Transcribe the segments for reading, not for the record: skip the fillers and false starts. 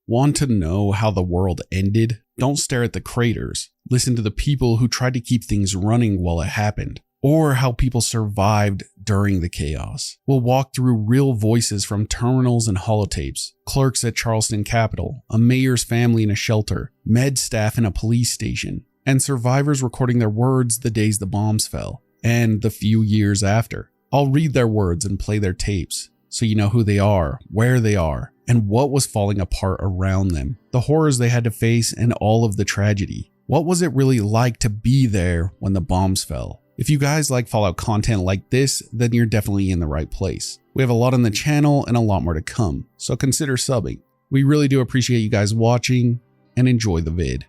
Want to know how the world ended? Don't stare at the craters. Listen to the people who tried to keep things running while it happened, or how people survived during the chaos. We'll walk through real voices from terminals and holotapes, clerks at Charleston Capitol, a mayor's family in a shelter, med staff in a police station, and survivors recording their words the days the bombs fell, and the few years after. I'll read their words and play their tapes, so you know who they are, where they are, and what was falling apart around them, the horrors they had to face, and all of the tragedy. What was it really like to be there when the bombs fell? If you guys like Fallout content like this, then you're definitely in the right place. We have a lot on the channel and a lot more to come, so consider subbing. We really do appreciate you guys watching, and enjoy the vid.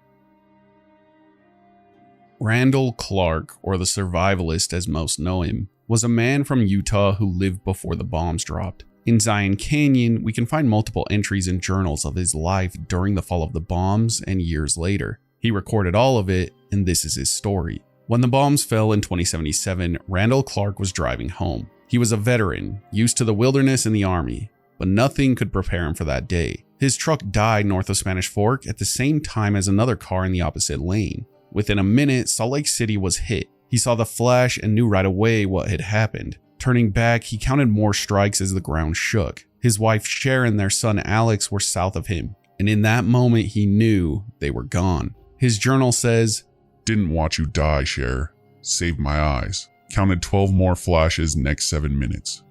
Randall Clark, or the Survivalist as most know him, was a man from Utah who lived before the bombs dropped. In Zion Canyon, we can find multiple entries in journals of his life during the fall of the bombs and years later. He recorded all of it, and this is his story. When the bombs fell in 2077, Randall Clark was driving home. He was a veteran, used to the wilderness and the army, but nothing could prepare him for that day. His truck died north of Spanish Fork at the same time as another car in the opposite lane. Within a minute, Salt Lake City was hit. He saw the flash and knew right away what had happened. Turning back, he counted more strikes as the ground shook. His wife Sharon and their son Alex were south of him, and in that moment he knew they were gone. His journal says, "Didn't watch you die, Cher. Saved my eyes. Counted 12 more flashes next 7 minutes.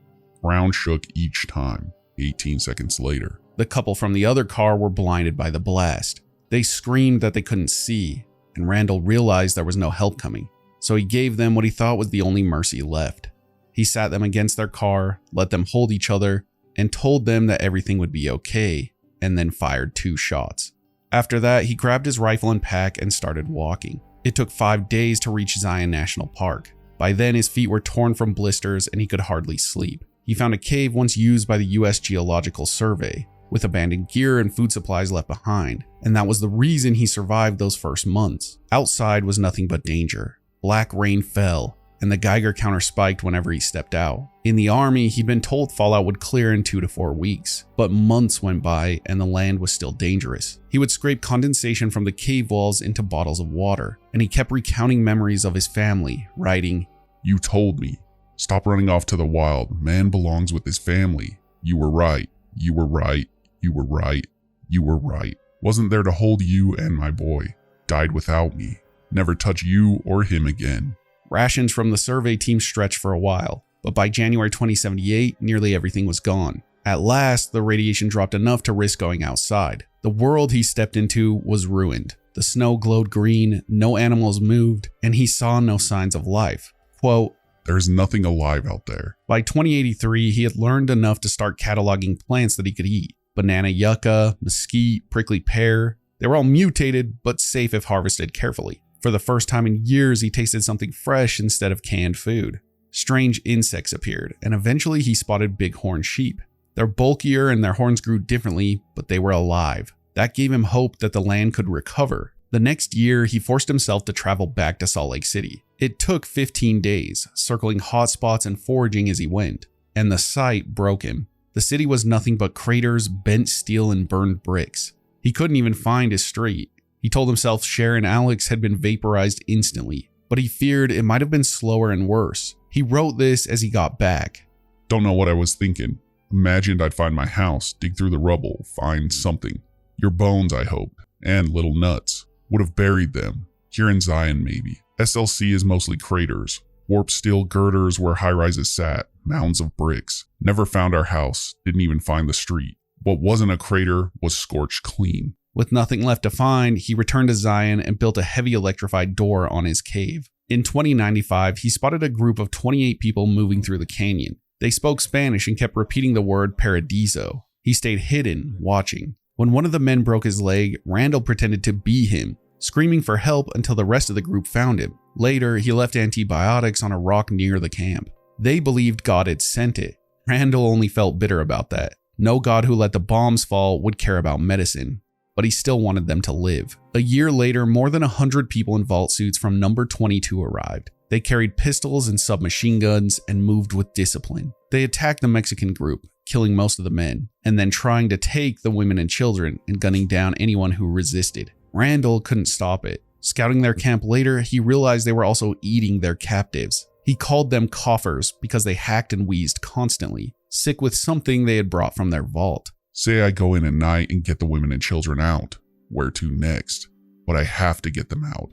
Ground shook each time. 18 seconds later." The couple from the other car were blinded by the blast. They screamed that they couldn't see, and Randall realized there was no help coming, so he gave them what he thought was the only mercy left. He sat them against their car, let them hold each other, and told them that everything would be okay, and then fired 2 shots. After that, he grabbed his rifle and pack and started walking. It took 5 days to reach Zion National Park. By then, his feet were torn from blisters and he could hardly sleep. He found a cave once used by the US Geological Survey, with abandoned gear and food supplies left behind, and that was the reason he survived those first months. Outside was nothing but danger. Black rain fell, and the Geiger counter spiked whenever he stepped out. In the army, he'd been told Fallout would clear in 2 to 4 weeks, but months went by and the land was still dangerous. He would scrape condensation from the cave walls into bottles of water, and he kept recounting memories of his family, writing, "You told me. Stop running off to the wild. Man belongs with his family. You were right. You were right. You were right. You were right. Wasn't there to hold you and my boy. Died without me. Never touch you or him again." Rations from the survey team stretched for a while, but by January 2078, nearly everything was gone. At last, the radiation dropped enough to risk going outside. The world he stepped into was ruined. The snow glowed green, no animals moved, and he saw no signs of life. Quote, "There's nothing alive out there." By 2083, he had learned enough to start cataloging plants that he could eat. Banana yucca, mesquite, prickly pear. They were all mutated, but safe if harvested carefully. For the first time in years, he tasted something fresh instead of canned food. Strange insects appeared, and eventually he spotted bighorn sheep. They're bulkier and their horns grew differently, but they were alive. That gave him hope that the land could recover. The next year, he forced himself to travel back to Salt Lake City. It took 15 days, circling hotspots and foraging as he went, and the sight broke him. The city was nothing but craters, bent steel, and burned bricks. He couldn't even find his street. He told himself Sharon and Alex had been vaporized instantly, but he feared it might have been slower and worse. He wrote this as he got back. "Don't know what I was thinking. Imagined I'd find my house, dig through the rubble, find something. Your bones, I hoped, and little nuts. Would have buried them. Here in Zion, maybe. SLC is mostly craters. Warped steel girders where high-rises sat, mounds of bricks. Never found our house, didn't even find the street. What wasn't a crater was scorched clean." With nothing left to find, he returned to Zion and built a heavy electrified door on his cave. In 2095, he spotted a group of 28 people moving through the canyon. They spoke Spanish and kept repeating the word paradiso. He stayed hidden, watching. When one of the men broke his leg, Randall pretended to be him, screaming for help until the rest of the group found him. Later, he left antibiotics on a rock near the camp. They believed God had sent it. Randall only felt bitter about that. No God who let the bombs fall would care about medicine, but he still wanted them to live. A year later, more than 100 people in vault suits from number 22 arrived. They carried pistols and submachine guns and moved with discipline. They attacked the Mexican group, killing most of the men, and then trying to take the women and children and gunning down anyone who resisted. Randall couldn't stop it. Scouting their camp later, he realized they were also eating their captives. He called them coffers because they hacked and wheezed constantly, sick with something they had brought from their vault. Say I go in at night and get the women and children out. Where to next? But I have to get them out.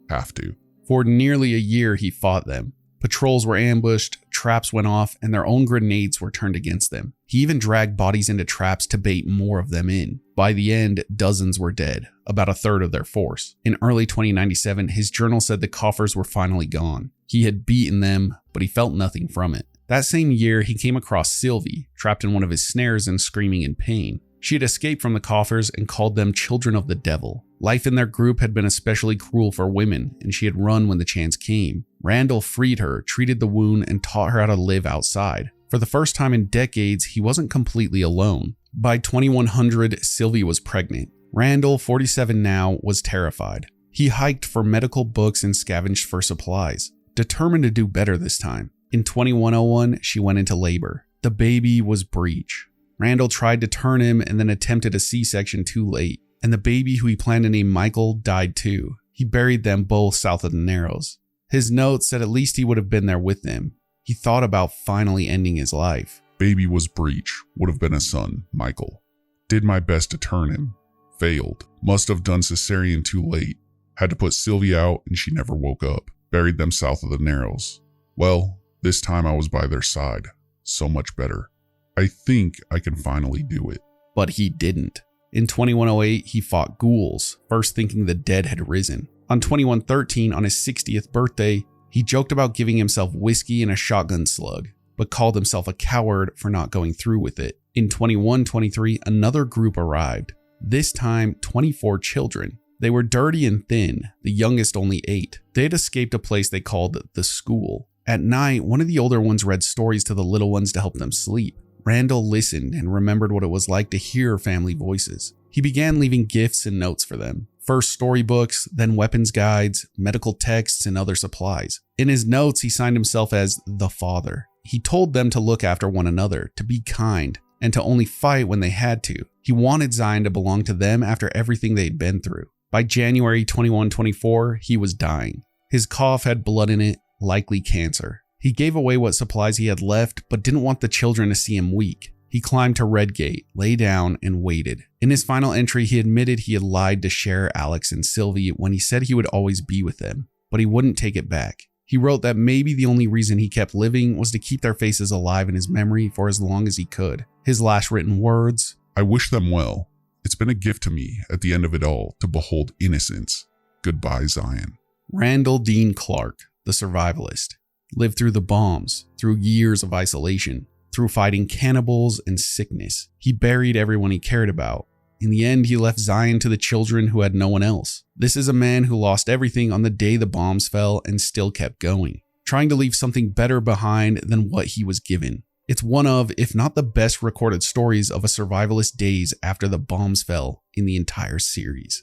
Have to. For nearly a year, he fought them. Patrols were ambushed, traps went off, and their own grenades were turned against them. He even dragged bodies into traps to bait more of them in. By the end, dozens were dead, about a third of their force. In early 2097, his journal said the coffers were finally gone. He had beaten them, but he felt nothing from it. That same year, he came across Sylvie, trapped in one of his snares and screaming in pain. She had escaped from the coffers and called them children of the devil. Life in their group had been especially cruel for women, and she had run when the chance came. Randall freed her, treated the wound, and taught her how to live outside. For the first time in decades, he wasn't completely alone. By 2100, Sylvie was pregnant. Randall, 47 now, was terrified. He hiked for medical books and scavenged for supplies, determined to do better this time. In 2101, she went into labor. The baby was breech. Randall tried to turn him and then attempted a C-section too late, and the baby who he planned to name Michael died too. He buried them both south of the Narrows. His note said at least he would have been there with them. He thought about finally ending his life. Baby was breech. Would have been a son, Michael. Did my best to turn him. Failed. Must have done cesarean too late. Had to put Sylvie out and she never woke up. Buried them south of the Narrows. Well, this time I was by their side. So much better. I think I can finally do it. But he didn't. In 2108, he fought ghouls, first thinking the dead had risen. On 2113, on his 60th birthday, he joked about giving himself whiskey and a shotgun slug, but called himself a coward for not going through with it. In 2123, another group arrived, this time 24 children. They were dirty and thin, the youngest only 8. They had escaped a place they called the school. At night, one of the older ones read stories to the little ones to help them sleep. Randall listened and remembered what it was like to hear family voices. He began leaving gifts and notes for them. First storybooks, then weapons guides, medical texts, and other supplies. In his notes, he signed himself as the Father. He told them to look after one another, to be kind, and to only fight when they had to. He wanted Zion to belong to them after everything they'd been through. By January 2124, he was dying. His cough had blood in it, likely cancer. He gave away what supplies he had left, but didn't want the children to see him weak. He climbed to Redgate, lay down, and waited. In his final entry, he admitted he had lied to share Alex and Sylvie when he said he would always be with them, but he wouldn't take it back. He wrote that maybe the only reason he kept living was to keep their faces alive in his memory for as long as he could. His last written words, I wish them well. It's been a gift to me at the end of it all to behold innocence. Goodbye, Zion. Randall Dean Clark, the survivalist, lived through the bombs, through years of isolation, through fighting cannibals and sickness. He buried everyone he cared about. In the end, he left Zion to the children who had no one else. This is a man who lost everything on the day the bombs fell and still kept going, trying to leave something better behind than what he was given. It's one of, if not the best recorded stories of a survivalist days after the bombs fell in the entire series.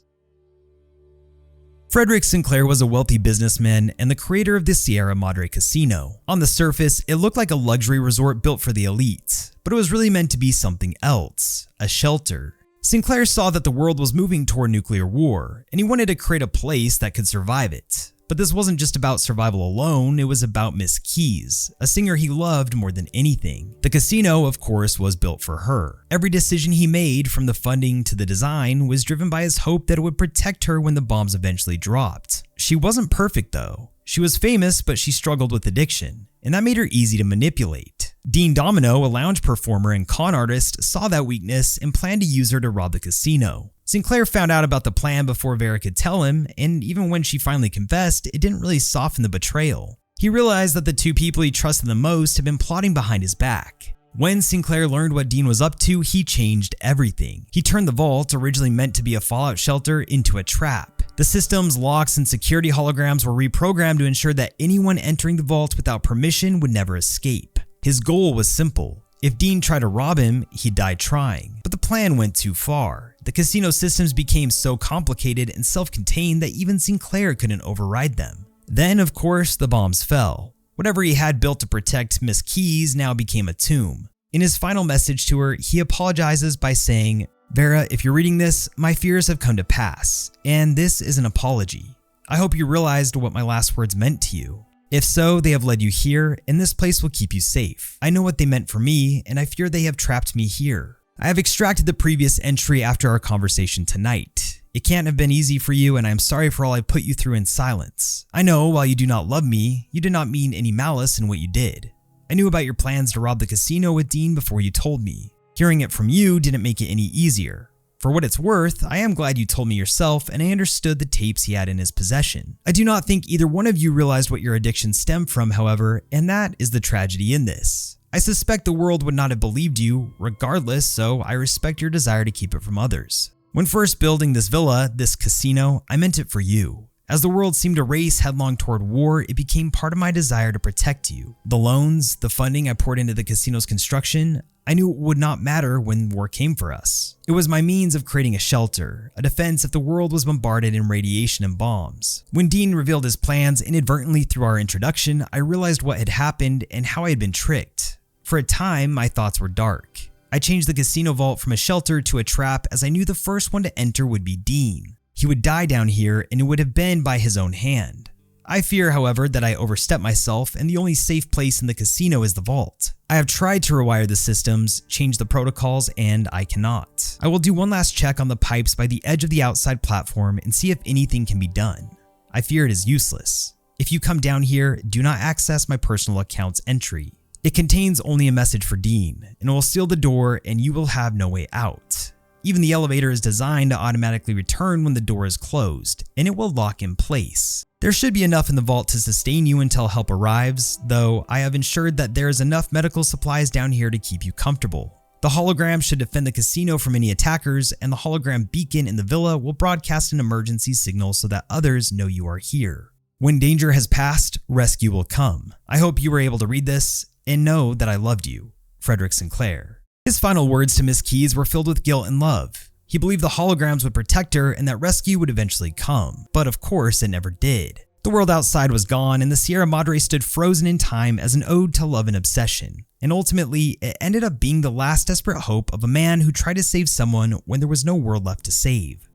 Frederick Sinclair was a wealthy businessman and the creator of the Sierra Madre Casino. On the surface, it looked like a luxury resort built for the elite, but it was really meant to be something else, a shelter. Sinclair saw that the world was moving toward nuclear war, and he wanted to create a place that could survive it. But this wasn't just about survival alone, it was about Miss Keys, a singer he loved more than anything. The casino, of course, was built for her. Every decision he made, from the funding to the design, was driven by his hope that it would protect her when the bombs eventually dropped. She wasn't perfect though. She was famous, but she struggled with addiction, and that made her easy to manipulate. Dean Domino, a lounge performer and con artist, saw that weakness and planned to use her to rob the casino. Sinclair found out about the plan before Vera could tell him, and even when she finally confessed, it didn't really soften the betrayal. He realized that the two people he trusted the most had been plotting behind his back. When Sinclair learned what Dean was up to, he changed everything. He turned the vault, originally meant to be a fallout shelter, into a trap. The system's locks and security holograms were reprogrammed to ensure that anyone entering the vault without permission would never escape. His goal was simple. If Dean tried to rob him, he'd die trying. But the plan went too far. The casino systems became so complicated and self-contained that even Sinclair couldn't override them. Then, of course, the bombs fell. Whatever he had built to protect Miss Keys now became a tomb. In his final message to her, he apologizes by saying, "Vera, if you're reading this, my fears have come to pass, and this is an apology. I hope you realized what my last words meant to you. If so, they have led you here, and this place will keep you safe. I know what they meant for me, and I fear they have trapped me here. I have extracted the previous entry after our conversation tonight. It can't have been easy for you, and I am sorry for all I put you through in silence. I know, while you do not love me, you did not mean any malice in what you did. I knew about your plans to rob the casino with Dean before you told me. Hearing it from you didn't make it any easier. For what it's worth, I am glad you told me yourself and I understood the tapes he had in his possession. I do not think either one of you realized what your addiction stemmed from, however, and that is the tragedy in this. I suspect the world would not have believed you, regardless, so I respect your desire to keep it from others. When first building this villa, this casino, I meant it for you. As the world seemed to race headlong toward war, it became part of my desire to protect you. The loans, the funding I poured into the casino's construction, I knew it would not matter when war came for us. It was my means of creating a shelter, a defense if the world was bombarded in radiation and bombs. When Dean revealed his plans inadvertently through our introduction, I realized what had happened and how I had been tricked. For a time, my thoughts were dark. I changed the casino vault from a shelter to a trap as I knew the first one to enter would be Dean. He would die down here and it would have been by his own hand. I fear, however, that I overstepped myself and the only safe place in the casino is the vault. I have tried to rewire the systems, change the protocols, and I cannot. I will do one last check on the pipes by the edge of the outside platform and see if anything can be done. I fear it is useless. If you come down here, do not access my personal account's entry. It contains only a message for Dean, and it will seal the door and you will have no way out. Even the elevator is designed to automatically return when the door is closed, and it will lock in place. There should be enough in the vault to sustain you until help arrives, though I have ensured that there is enough medical supplies down here to keep you comfortable. The hologram should defend the casino from any attackers, and the hologram beacon in the villa will broadcast an emergency signal so that others know you are here. When danger has passed, rescue will come. I hope you were able to read this and know that I loved you. Frederick Sinclair. His final words to Miss Keyes were filled with guilt and love. He believed the holograms would protect her and that rescue would eventually come, but of course it never did. The world outside was gone and the Sierra Madre stood frozen in time as an ode to love and obsession, and ultimately it ended up being the last desperate hope of a man who tried to save someone when there was no world left to save.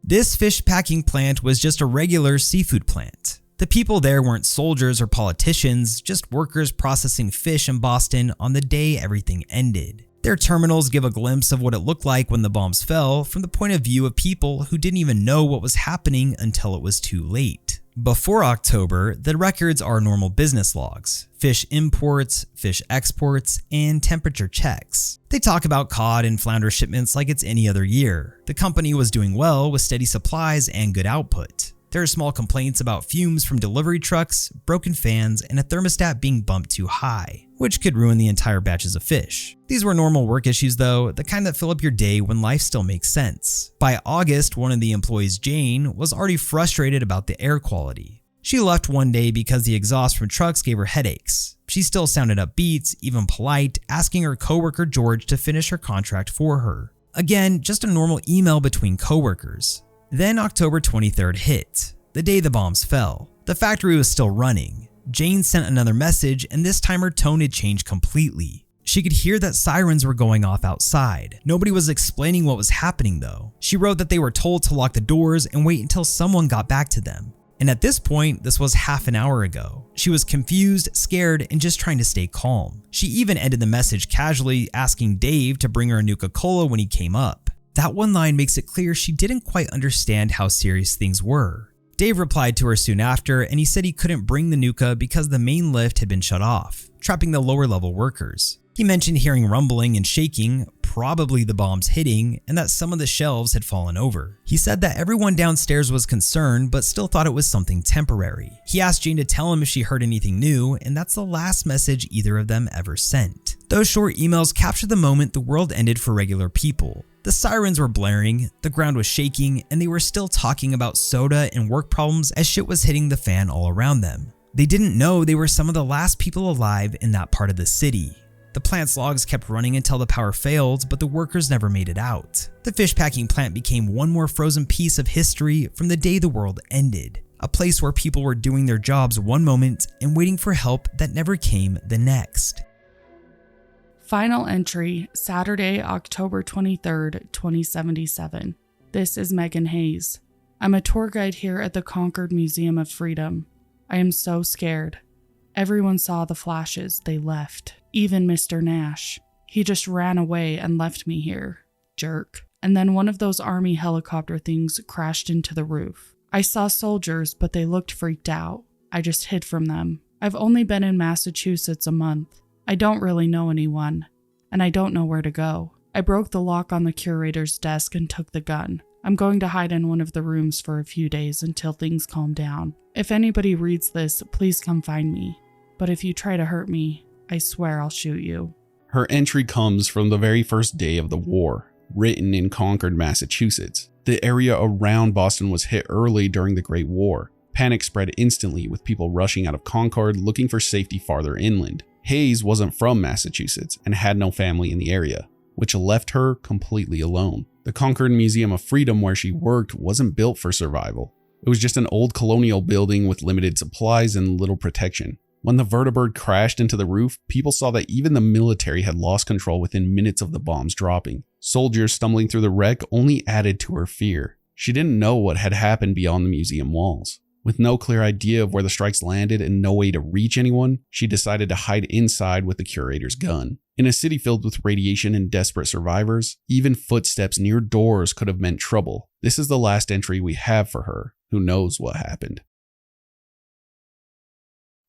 This fish packing plant was just a regular seafood plant. The people there weren't soldiers or politicians, just workers processing fish in Boston on the day everything ended. Their terminals give a glimpse of what it looked like when the bombs fell from the point of view of people who didn't even know what was happening until it was too late. Before October, the records are normal business logs, fish imports, fish exports, and temperature checks. They talk about cod and flounder shipments like it's any other year. The company was doing well with steady supplies and good output. There are small complaints about fumes from delivery trucks, broken fans, and a thermostat being bumped too high, which could ruin the entire batches of fish. These were normal work issues though, the kind that fill up your day when life still makes sense. By August, one of the employees, Jane, was already frustrated about the air quality. She left one day because the exhaust from trucks gave her headaches. She still sounded upbeat, even polite, asking her coworker George to finish her contract for her. Again, just a normal email between coworkers. Then October 23rd hit, the day the bombs fell. The factory was still running. Jane sent another message and this time her tone had changed completely. She could hear that sirens were going off outside. Nobody was explaining what was happening though. She wrote that they were told to lock the doors and wait until someone got back to them. And at this point, this was half an hour ago. She was confused, scared, and just trying to stay calm. She even ended the message casually asking Dave to bring her a Nuka-Cola when he came up. That one line makes it clear she didn't quite understand how serious things were. Dave replied to her soon after and he said he couldn't bring the Nuka because the main lift had been shut off, trapping the lower level workers. He mentioned hearing rumbling and shaking, probably the bombs hitting, and that some of the shelves had fallen over. He said that everyone downstairs was concerned but still thought it was something temporary. He asked Jane to tell him if she heard anything new, and that's the last message either of them ever sent. Those short emails captured the moment the world ended for regular people. The sirens were blaring, the ground was shaking, and they were still talking about soda and work problems as shit was hitting the fan all around them. They didn't know they were some of the last people alive in that part of the city. The plant's logs kept running until the power failed, but the workers never made it out. The fish packing plant became one more frozen piece of history from the day the world ended. A place where people were doing their jobs one moment and waiting for help that never came the next. Final entry, Saturday, October 23rd, 2077. This is Megan Hayes. I'm a tour guide here at the Concord Museum of Freedom. I am so scared. Everyone saw the flashes, they left. Even Mr. Nash. He just ran away and left me here. Jerk. And then one of those army helicopter things crashed into the roof. I saw soldiers, but they looked freaked out. I just hid from them. I've only been in Massachusetts a month. I don't really know anyone, and I don't know where to go. I broke the lock on the curator's desk and took the gun. I'm going to hide in one of the rooms for a few days until things calm down. If anybody reads this, please come find me. But if you try to hurt me, I swear I'll shoot you. Her entry comes from the very first day of the war, written in Concord, Massachusetts. The area around Boston was hit early during the Great War. Panic spread instantly, with people rushing out of Concord looking for safety farther inland. Hayes wasn't from Massachusetts and had no family in the area, which left her completely alone. The Concord Museum of Freedom where she worked wasn't built for survival. It was just an old colonial building with limited supplies and little protection. When the vertibird crashed into the roof, people saw that even the military had lost control within minutes of the bombs dropping. Soldiers stumbling through the wreck only added to her fear. She didn't know what had happened beyond the museum walls. With no clear idea of where the strikes landed and no way to reach anyone, she decided to hide inside with the curator's gun. In a city filled with radiation and desperate survivors, even footsteps near doors could have meant trouble. This is the last entry we have for her. Who knows what happened?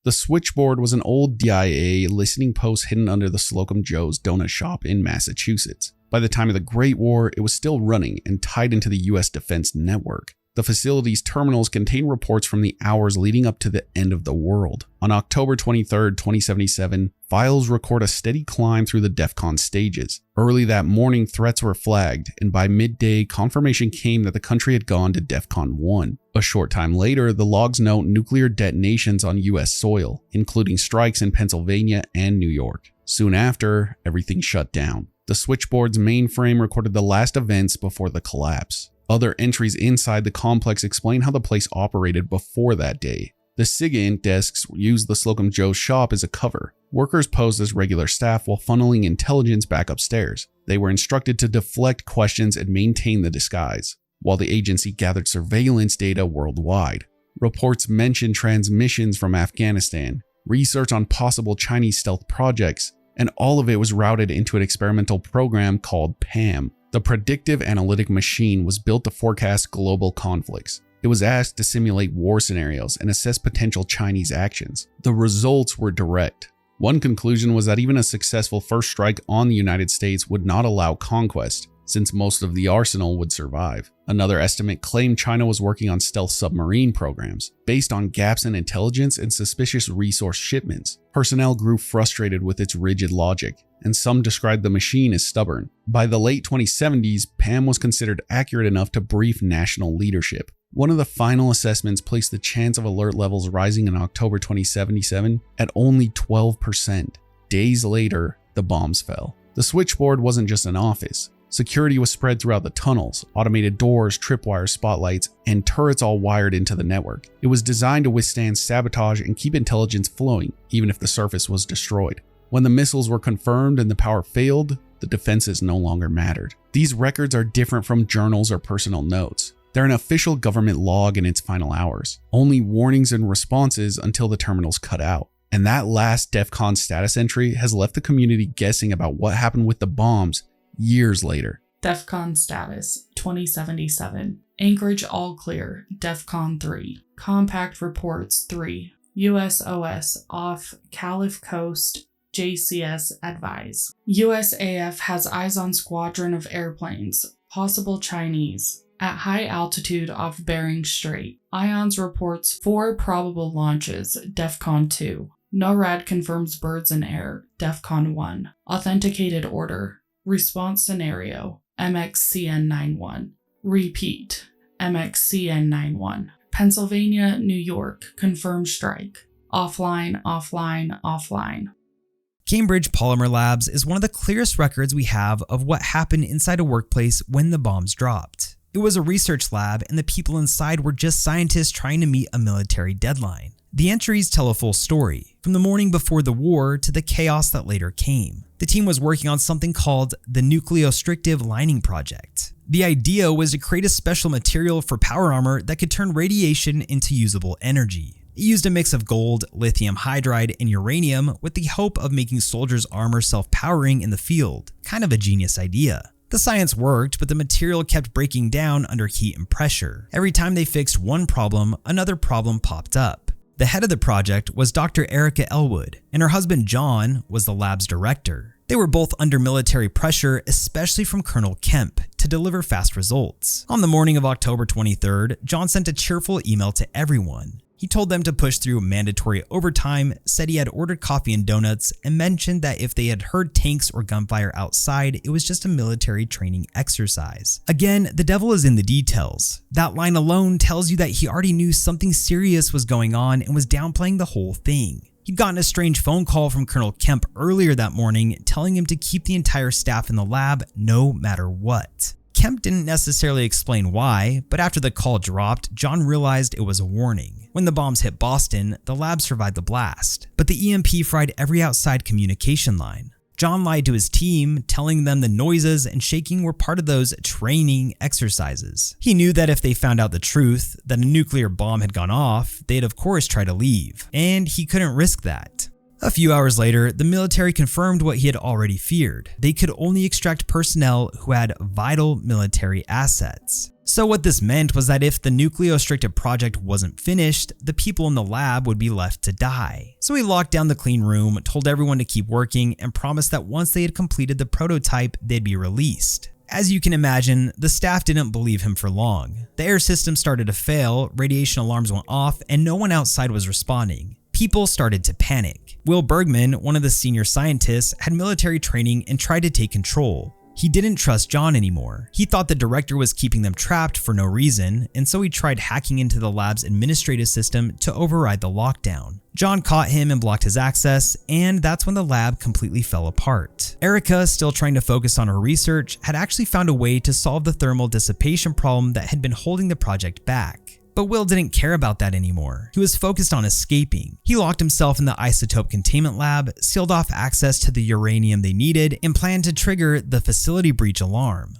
The switchboard was an old DIA listening post hidden under the Slocum Joe's donut shop in Massachusetts. By the time of the Great War, it was still running and tied into the U.S. Defense Network. The facility's terminals contain reports from the hours leading up to the end of the world. On October 23, 2077, files record a steady climb through the DEFCON stages. Early that morning, threats were flagged, and by midday, confirmation came that the country had gone to DEFCON 1. A short time later, the logs note nuclear detonations on U.S. soil, including strikes in Pennsylvania and New York. Soon after, everything shut down. The switchboard's mainframe recorded the last events before the collapse. Other entries inside the complex explain how the place operated before that day. The SIGINT desks used the Slocum Joe's shop as a cover. Workers posed as regular staff while funneling intelligence back upstairs. They were instructed to deflect questions and maintain the disguise, while the agency gathered surveillance data worldwide. Reports mentioned transmissions from Afghanistan, research on possible Chinese stealth projects, and all of it was routed into an experimental program called PAM. The predictive analytic machine was built to forecast global conflicts. It was asked to simulate war scenarios and assess potential Chinese actions. The results were direct. One conclusion was that even a successful first strike on the United States would not allow conquest, since most of the arsenal would survive. Another estimate claimed China was working on stealth submarine programs, based on gaps in intelligence and suspicious resource shipments. Personnel grew frustrated with its rigid logic, and some described the machine as stubborn. By the late 2070s, PAM was considered accurate enough to brief national leadership. One of the final assessments placed the chance of alert levels rising in October 2077 at only 12%. Days later, the bombs fell. The switchboard wasn't just an office. Security was spread throughout the tunnels, automated doors, tripwire spotlights, and turrets all wired into the network. It was designed to withstand sabotage and keep intelligence flowing, even if the surface was destroyed. When the missiles were confirmed and the power failed, the defenses no longer mattered. These records are different from journals or personal notes. They're an official government log in its final hours, only warnings and responses until the terminals cut out. And that last DEFCON status entry has left the community guessing about what happened with the bombs years later. DEFCON status 2077. Anchorage all clear. DEFCON 3. Compact reports 3. USOS off Calif Coast. JCS advise. USAF has eyes on squadron of airplanes, possible Chinese, at high altitude off Bering Strait. IONS reports 4 probable launches. DEFCON 2. NORAD confirms birds in air. DEFCON 1. Authenticated order. Response scenario, MXCN91. Repeat, MXCN91. Pennsylvania, New York, confirmed strike. Offline, offline, offline. Cambridge Polymer Labs is one of the clearest records we have of what happened inside a workplace when the bombs dropped. It was a research lab, and the people inside were just scientists trying to meet a military deadline. The entries tell a full story. from the morning before the war to the chaos that later came. The team was working on something called the Nucleostrictive Lining Project. The idea was to create a special material for power armor that could turn radiation into usable energy. It used a mix of gold, lithium hydride, and uranium with the hope of making soldiers' armor self-powering in the field. Kind of a genius idea. The science worked, but the material kept breaking down under heat and pressure. Every time they fixed one problem, another problem popped up. The head of the project was Dr. Erica Elwood, and her husband John was the lab's director. They were both under military pressure, especially from Colonel Kemp, to deliver fast results. On the morning of October 23rd, John sent a cheerful email to everyone. He told them to push through mandatory overtime, said he had ordered coffee and donuts, and mentioned that if they had heard tanks or gunfire outside, it was just a military training exercise. Again, the devil is in the details. That line alone tells you that he already knew something serious was going on and was downplaying the whole thing. He'd gotten a strange phone call from Colonel Kemp earlier that morning telling him to keep the entire staff in the lab no matter what. Kemp didn't necessarily explain why, but after the call dropped, John realized it was a warning. When the bombs hit Boston, the lab survived the blast, but the EMP fried every outside communication line. John lied to his team, telling them the noises and shaking were part of those training exercises. He knew that if they found out the truth, that a nuclear bomb had gone off, they'd of course try to leave, and he couldn't risk that. A few hours later, the military confirmed what he had already feared. They could only extract personnel who had vital military assets. So what this meant was that if the nucleostrictive project wasn't finished, the people in the lab would be left to die. So he locked down the clean room, told everyone to keep working, and promised that once they had completed the prototype, they'd be released. As you can imagine, the staff didn't believe him for long. The air system started to fail, radiation alarms went off, and no one outside was responding. People started to panic. Will Bergman, one of the senior scientists, had military training and tried to take control. He didn't trust John anymore. He thought the director was keeping them trapped for no reason, and so he tried hacking into the lab's administrative system to override the lockdown. John caught him and blocked his access, and that's when the lab completely fell apart. Erica, still trying to focus on her research, had actually found a way to solve the thermal dissipation problem that had been holding the project back. But Will didn't care about that anymore. He was focused on escaping. He locked himself in the isotope containment lab, sealed off access to the uranium they needed, and planned to trigger the facility breach alarm.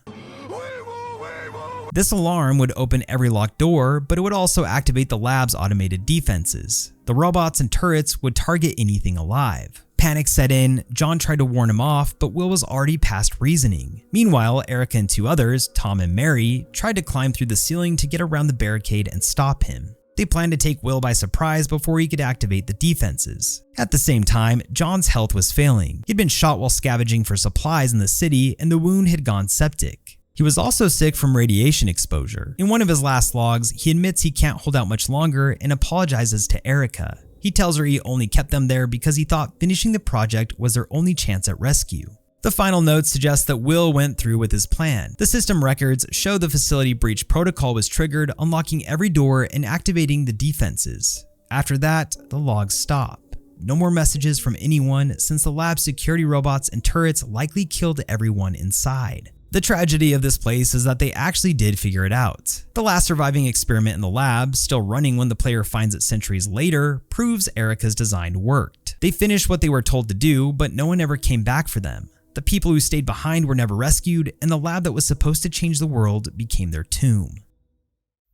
This alarm would open every locked door, but it would also activate the lab's automated defenses. The robots and turrets would target anything alive. Panic set in, John tried to warn him off, but Will was already past reasoning. Meanwhile, Erica and two others, Tom and Mary, tried to climb through the ceiling to get around the barricade and stop him. They planned to take Will by surprise before he could activate the defenses. At the same time, John's health was failing. He'd been shot while scavenging for supplies in the city, and the wound had gone septic. He was also sick from radiation exposure. In one of his last logs, he admits he can't hold out much longer and apologizes to Erica. He tells her he only kept them there because he thought finishing the project was their only chance at rescue. The final note suggests that Will went through with his plan. The system records show the facility breach protocol was triggered, unlocking every door and activating the defenses. After that, the logs stop. No more messages from anyone since the lab's security robots and turrets likely killed everyone inside. The tragedy of this place is that they actually did figure it out. The last surviving experiment in the lab, still running when the player finds it centuries later, proves Erica's design worked. They finished what they were told to do, but no one ever came back for them. The people who stayed behind were never rescued, and the lab that was supposed to change the world became their tomb.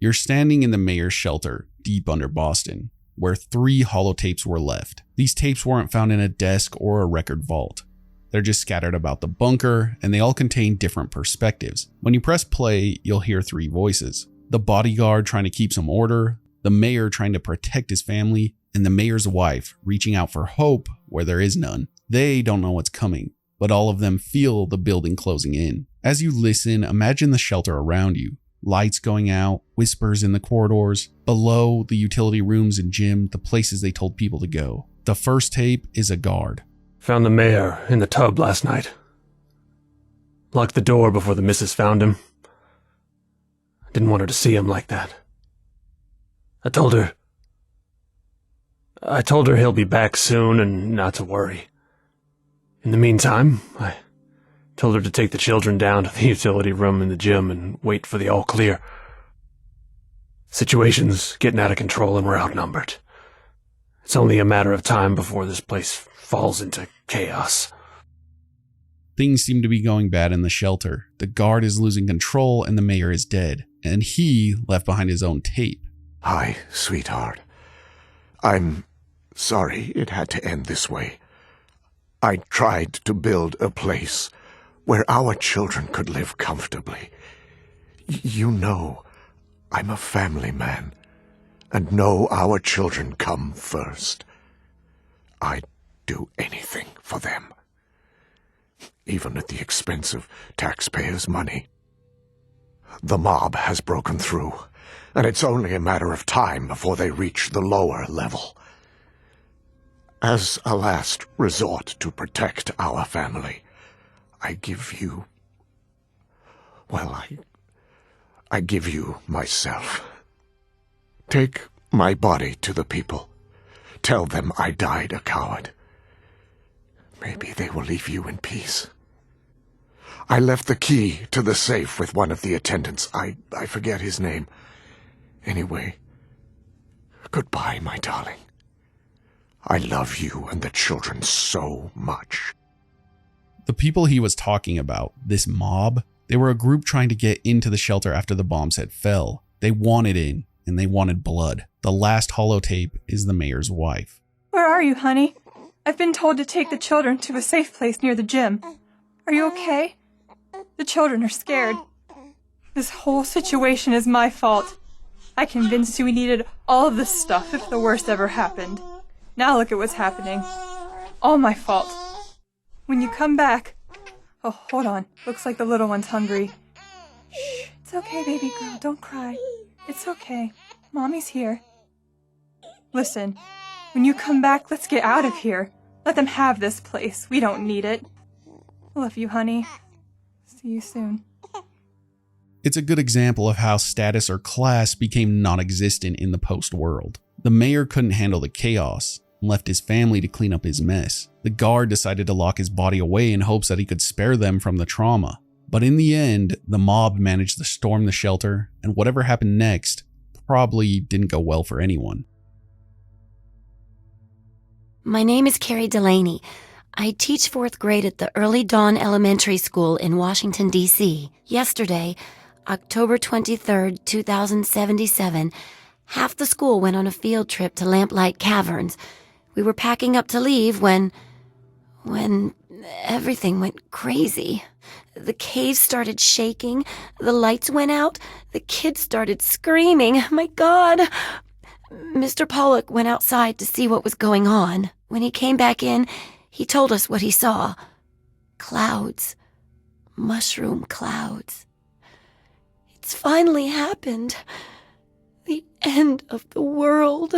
You're standing in the mayor's shelter, deep under Boston, where 3 holotapes were left. These tapes weren't found in a desk or a record vault. They're just scattered about the bunker, and they all contain different perspectives. When you press play, you'll hear 3 voices. The bodyguard trying to keep some order, the mayor trying to protect his family, and the mayor's wife reaching out for hope where there is none. They don't know what's coming, but all of them feel the building closing in. As you listen, imagine the shelter around you. Lights going out, whispers in the corridors, below the utility rooms and gym, the places they told people to go. The first tape is a guard. Found the mayor in the tub last night. Locked the door before the missus found him. Didn't want her to see him like that. I told her he'll be back soon and not to worry. In the meantime, I told her to take the children down to the utility room in the gym and wait for the all clear. Situation's getting out of control and we're outnumbered. It's only a matter of time before this place falls into chaos. Things seem to be going bad in the shelter. The guard is losing control and the mayor is dead. And he left behind his own tape. Hi, sweetheart. I'm sorry it had to end this way. I tried to build a place where our children could live comfortably. You know, I'm a family man, and know our children come first. I'd do anything for them, even at the expense of taxpayers' money. The mob has broken through, and it's only a matter of time before they reach the lower level. As a last resort to protect our family, I give you... well, I give you myself. Take my body to the people. Tell them I died a coward. Maybe they will leave you in peace. I left the key to the safe with one of the attendants. I forget his name. Anyway, goodbye, my darling. I love you and the children so much. The people he was talking about, this mob, they were a group trying to get into the shelter after the bombs had fell. They wanted in, and they wanted blood. The last holotape is the mayor's wife. Where are you, honey? I've been told to take the children to a safe place near the gym. Are you okay? The children are scared. This whole situation is my fault. I convinced you we needed all of this stuff if the worst ever happened. Now look at what's happening. All my fault. When you come back... Oh, hold on. Looks like the little one's hungry. Shh. It's okay, baby girl. Don't cry. It's okay. Mommy's here. Listen, when you come back, let's get out of here. Let them have this place. We don't need it. Love you, honey. See you soon. It's a good example of how status or class became non-existent in the post-world. The mayor couldn't handle the chaos and left his family to clean up his mess. The guard decided to lock his body away in hopes that he could spare them from the trauma. But in the end, the mob managed to storm the shelter, and whatever happened next probably didn't go well for anyone. My name is Carrie Delaney. I teach 4th grade at the Early Dawn Elementary School in Washington, D.C. Yesterday, October 23rd, 2077, half the school went on a field trip to Lamplight Caverns. We were packing up to leave when everything went crazy. The cave started shaking, the lights went out, the kids started screaming. My God! Mr. Pollock went outside to see what was going on. When he came back in, he told us what he saw. Clouds. Mushroom clouds. It's finally happened. The end of the world.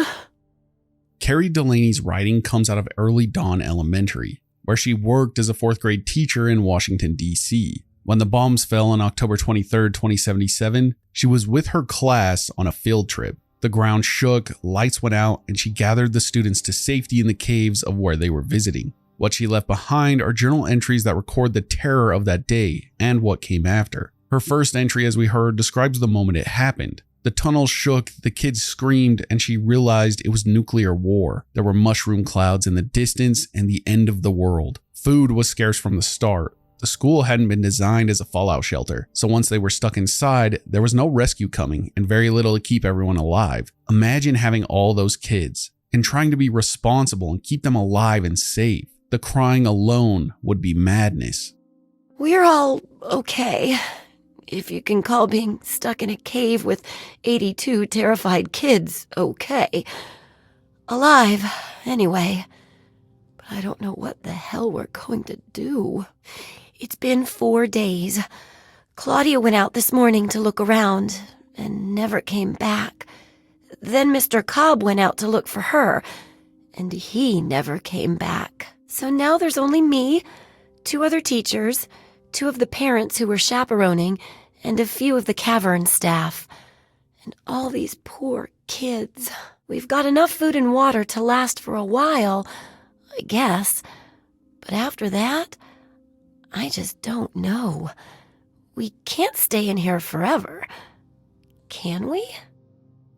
Carrie Delaney's writing comes out of Early Dawn Elementary, where she worked as a 4th grade teacher in Washington, D.C. When the bombs fell on October 23rd, 2077, she was with her class on a field trip. The ground shook, lights went out, and she gathered the students to safety in the caves of where they were visiting. What she left behind are journal entries that record the terror of that day and what came after. Her first entry, as we heard, describes the moment it happened. The tunnels shook, the kids screamed, and she realized it was nuclear war. There were mushroom clouds in the distance and the end of the world. Food was scarce from the start. The school hadn't been designed as a fallout shelter, so once they were stuck inside, there was no rescue coming and very little to keep everyone alive. Imagine having all those kids and trying to be responsible and keep them alive and safe. The crying alone would be madness. We're all okay. If you can call being stuck in a cave with 82 terrified kids okay. Alive, anyway. But I don't know what the hell we're going to do. It's been 4 days. Claudia went out this morning to look around and never came back. Then Mr. Cobb went out to look for her, and he never came back. So now there's only me, 2 other teachers, 2 of the parents who were chaperoning, and a few of the cavern staff. And all these poor kids. We've got enough food and water to last for a while, I guess. But after that, I just don't know. We can't stay in here forever. Can we?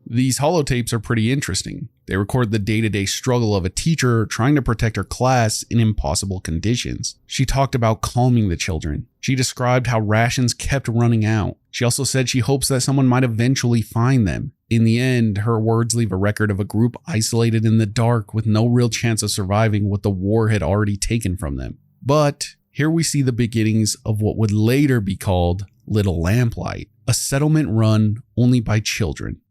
These holotapes are pretty interesting. They record the day-to-day struggle of a teacher trying to protect her class in impossible conditions. She talked about calming the children. She described how rations kept running out. She also said she hopes that someone might eventually find them. In the end, her words leave a record of a group isolated in the dark with no real chance of surviving what the war had already taken from them. But here we see the beginnings of what would later be called Little Lamplight, a settlement run only by children.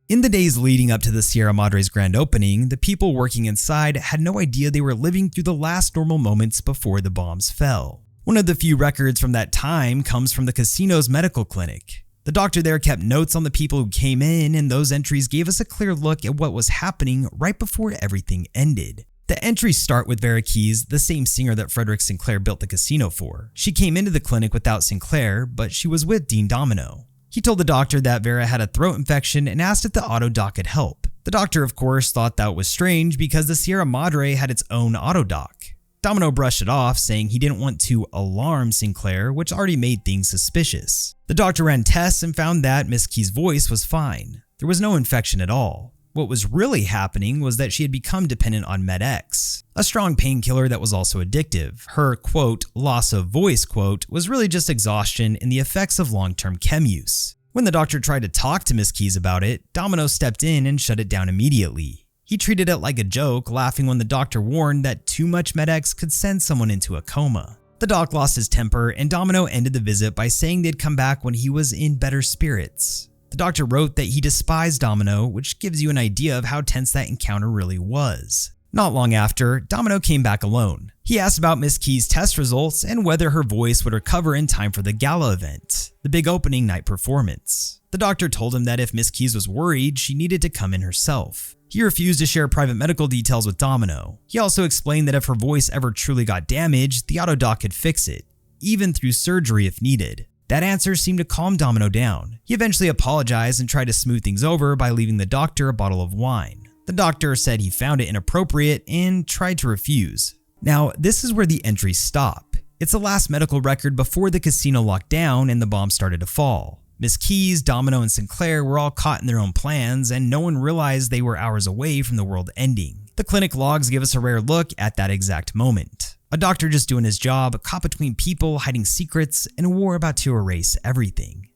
In the days leading up to the Sierra Madre's grand opening, the people working inside had no idea they were living through the last normal moments before the bombs fell. One of the few records from that time comes from the casino's medical clinic. The doctor there kept notes on the people who came in, and those entries gave us a clear look at what was happening right before everything ended. The entries start with Vera Keyes, the same singer that Frederick Sinclair built the casino for. She came into the clinic without Sinclair, but she was with Dean Domino. He told the doctor that Vera had a throat infection and asked if the auto doc could help. The doctor, of course, thought that was strange because the Sierra Madre had its own auto doc. Domino brushed it off, saying he didn't want to alarm Sinclair, which already made things suspicious. The doctor ran tests and found that Miss Key's voice was fine. There was no infection at all. What was really happening was that she had become dependent on Med-Tek, a strong painkiller that was also addictive. Her, quote, loss of voice, quote, was really just exhaustion and the effects of long-term chem use. When the doctor tried to talk to Miss Keyes about it, Domino stepped in and shut it down immediately. He treated it like a joke, laughing when the doctor warned that too much Med-Tek could send someone into a coma. The doc lost his temper, and Domino ended the visit by saying they'd come back when he was in better spirits. The doctor wrote that he despised Domino, which gives you an idea of how tense that encounter really was. Not long after, Domino came back alone. He asked about Miss Keyes' test results and whether her voice would recover in time for the gala event, the big opening night performance. The doctor told him that if Miss Keyes was worried, she needed to come in herself. He refused to share private medical details with Domino. He also explained that if her voice ever truly got damaged, the auto doc could fix it, even through surgery if needed. That answer seemed to calm Domino down. He eventually apologized and tried to smooth things over by leaving the doctor a bottle of wine. The doctor said he found it inappropriate and tried to refuse. Now, this is where the entries stop. It's the last medical record before the casino locked down and the bomb started to fall. Miss Keyes, Domino, and Sinclair were all caught in their own plans, and no one realized they were hours away from the world ending. The clinic logs give us a rare look at that exact moment. A doctor just doing his job, caught between people hiding secrets, and a war about to erase everything.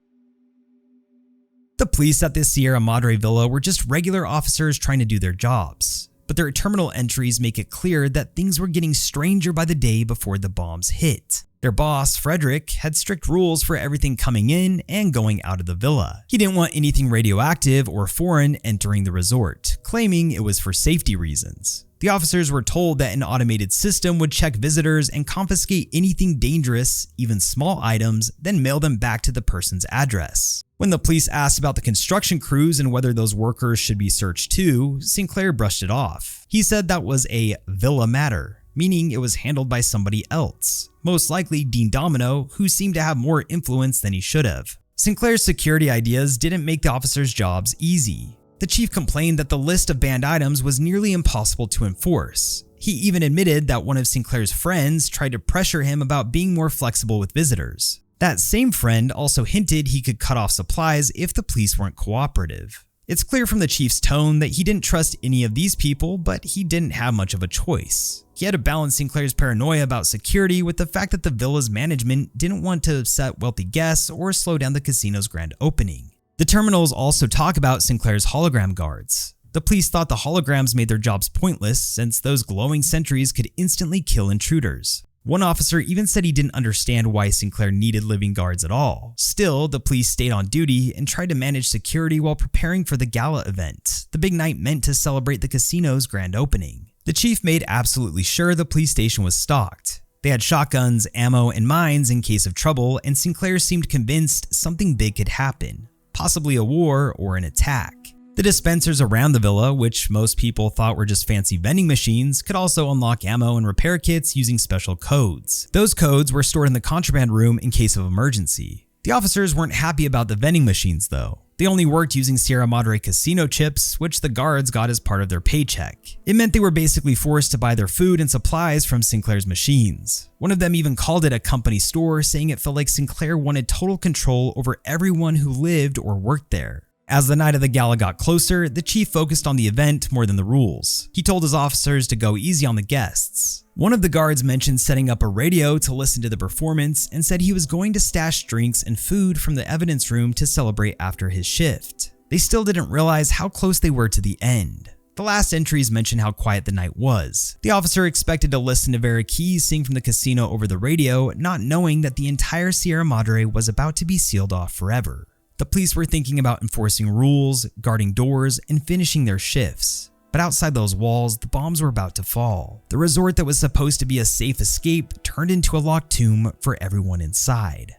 The police at the Sierra Madre Villa were just regular officers trying to do their jobs, but their terminal entries make it clear that things were getting stranger by the day before the bombs hit. Their boss, Frederick, had strict rules for everything coming in and going out of the villa. He didn't want anything radioactive or foreign entering the resort, claiming it was for safety reasons. The officers were told that an automated system would check visitors and confiscate anything dangerous, even small items, then mail them back to the person's address. When the police asked about the construction crews and whether those workers should be searched too, Sinclair brushed it off. He said that was a villa matter, meaning it was handled by somebody else, most likely Dean Domino, who seemed to have more influence than he should have. Sinclair's security ideas didn't make the officers' jobs easy. The chief complained that the list of banned items was nearly impossible to enforce. He even admitted that one of Sinclair's friends tried to pressure him about being more flexible with visitors. That same friend also hinted he could cut off supplies if the police weren't cooperative. It's clear from the chief's tone that he didn't trust any of these people, but he didn't have much of a choice. He had to balance Sinclair's paranoia about security with the fact that the villa's management didn't want to upset wealthy guests or slow down the casino's grand opening. The terminals also talk about Sinclair's hologram guards. The police thought the holograms made their jobs pointless since those glowing sentries could instantly kill intruders. One officer even said he didn't understand why Sinclair needed living guards at all. Still, the police stayed on duty and tried to manage security while preparing for the gala event, the big night meant to celebrate the casino's grand opening. The chief made absolutely sure the police station was stocked. They had shotguns, ammo, and mines in case of trouble, and Sinclair seemed convinced something big could happen, possibly a war or an attack. The dispensers around the villa, which most people thought were just fancy vending machines, could also unlock ammo and repair kits using special codes. Those codes were stored in the contraband room in case of emergency. The officers weren't happy about the vending machines though. They only worked using Sierra Madre casino chips, which the guards got as part of their paycheck. It meant they were basically forced to buy their food and supplies from Sinclair's machines. One of them even called it a company store, saying it felt like Sinclair wanted total control over everyone who lived or worked there. As the night of the gala got closer, the chief focused on the event more than the rules. He told his officers to go easy on the guests. One of the guards mentioned setting up a radio to listen to the performance and said he was going to stash drinks and food from the evidence room to celebrate after his shift. They still didn't realize how close they were to the end. The last entries mention how quiet the night was. The officer expected to listen to Vera Keys sing from the casino over the radio, not knowing that the entire Sierra Madre was about to be sealed off forever. The police were thinking about enforcing rules, guarding doors, and finishing their shifts. But outside those walls, the bombs were about to fall. The resort that was supposed to be a safe escape turned into a locked tomb for everyone inside.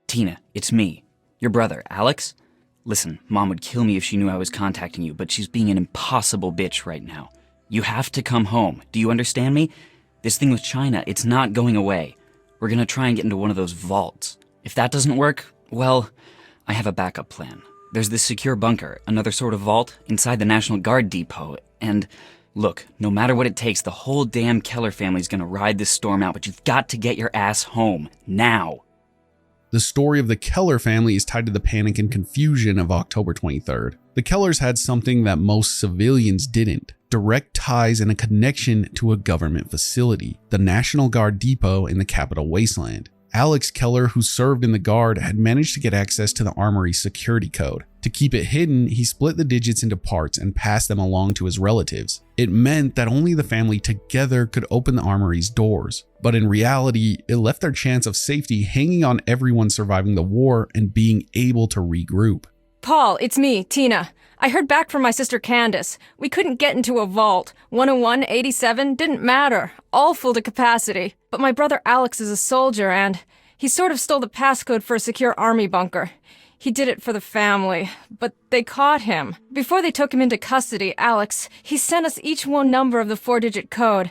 Tina, it's me, your brother, Alex. Listen, Mom would kill me if she knew I was contacting you, but she's being an impossible bitch right now. You have to come home. Do you understand me? This thing with China, it's not going away. We're gonna try and get into one of those vaults. If that doesn't work, well, I have a backup plan. There's this secure bunker, another sort of vault, inside the National Guard depot, and look, no matter what it takes, the whole damn Keller family's gonna ride this storm out, but you've got to get your ass home, now. The story of the Keller family is tied to the panic and confusion of October 23rd. The Kellers had something that most civilians didn't: direct ties and a connection to a government facility, the National Guard depot in the Capitol Wasteland. Alex Keller, who served in the Guard, had managed to get access to the Armory's security code. To keep it hidden, he split the digits into parts and passed them along to his relatives. It meant that only the family together could open the Armory's doors. But in reality, it left their chance of safety hanging on everyone surviving the war and being able to regroup. Paul, it's me, Tina. I heard back from my sister Candace. We couldn't get into a vault. 101, 87, didn't matter. All full to capacity. But my brother Alex is a soldier and he sort of stole the passcode for a secure army bunker. He did it for the family, but they caught him. Before they took him into custody, Alex, he sent us each one number of the 4-digit code.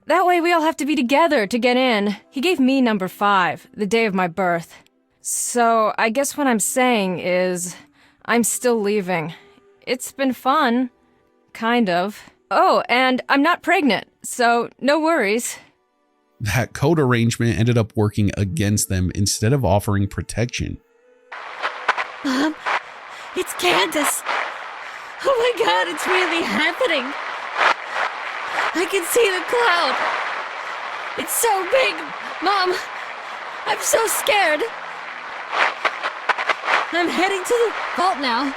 That way we all have to be together to get in. He gave me number 5, the day of my birth. So I guess what I'm saying is I'm still leaving. It's been fun. Kind of. Oh, and I'm not pregnant, so no worries. That code arrangement ended up working against them instead of offering protection. Mom, it's Candace. Oh my God, it's really happening. I can see the cloud. It's so big. Mom, I'm so scared. I'm heading to the vault now.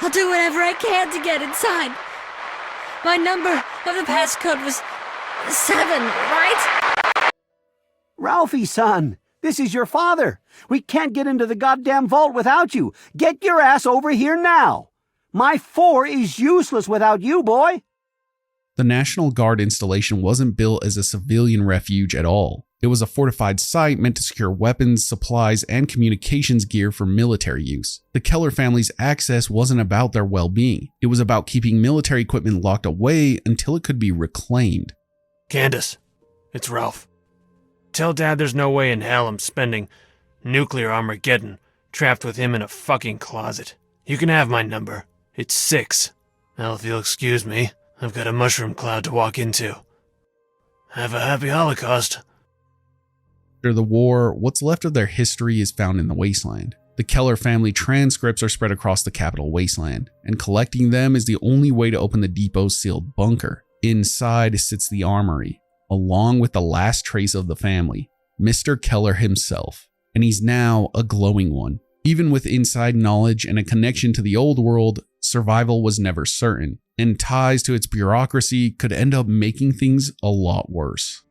I'll do whatever I can to get inside. My number of the passcode was 7, right? Ralphie, son, this is your father. We can't get into the goddamn vault without you. Get your ass over here now. My 4 is useless without you, boy. The National Guard installation wasn't built as a civilian refuge at all. It was a fortified site meant to secure weapons, supplies, and communications gear for military use. The Keller family's access wasn't about their well-being. It was about keeping military equipment locked away until it could be reclaimed. Candace, it's Ralph. Tell Dad there's no way in hell I'm spending nuclear Armageddon trapped with him in a fucking closet. You can have my number. It's 6. Now, if you'll excuse me, I've got a mushroom cloud to walk into. Have a happy Holocaust. After the war, what's left of their history is found in the wasteland. The Keller family transcripts are spread across the Capitol Wasteland, and collecting them is the only way to open the depot's sealed bunker. Inside sits the armory, along with the last trace of the family, Mr. Keller himself. And he's now a glowing one. Even with inside knowledge and a connection to the old world, survival was never certain, and ties to its bureaucracy could end up making things a lot worse.